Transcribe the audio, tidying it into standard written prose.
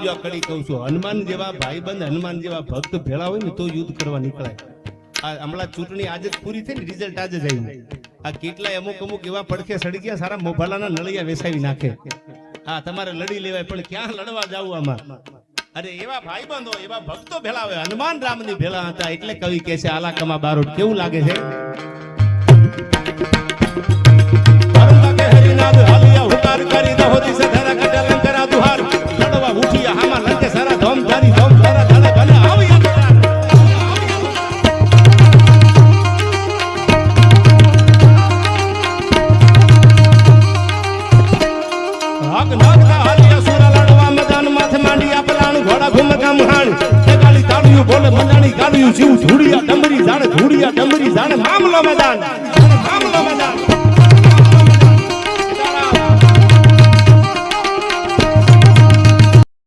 સાંભળજો આ કડી કહું છું. હનુમાન જેવા ભાઈબંધ, હનુમાન જેવા ભક્ત ભેળા હોય ને તો યુદ્ધ કરવા નીકળાય. આ હમણાં ચૂંટણી આજે જ પૂરી થઈ ને, રિઝલ્ટ આજે જ આવ્યું. આ કેટલાય અમુક એવા પડખે સડી ગયા, સારા મોભાલાના નળિયા વેસાવી નાખે. હા, તમારે લડી લેવાય, પણ ક્યાં લડવા જાવું આમાં? અરે એવા ભાઈબંધો, એવા ભક્તો ભેળા હોય. હનુમાન રામની ભેળા હતા એટલે કવિ કહે છે આલાકમા બારોટ. કેવું લાગે છે? હરિનાદ હાલિયા હુકાર કરી દહોદી સધરા કટલમ કરા દુહાર. લડવા ઉઠિયા હામાં લંકે સારા ધોમ ધારી ધોમ સારા ધને ભલે આવ્યા. હક નાગતા હાલિયા સુરા લડવા મેદાન માથે માંડી આપલાણ ઘોડા ઘુમકા મહાણ. એ ગાલી તાળીયું બોલે મંડાણી ગાલીયું જીવ ધૂડિયા ડમરી જાણે, ધૂડિયા ડમરી જાણે મામલો મેદાન.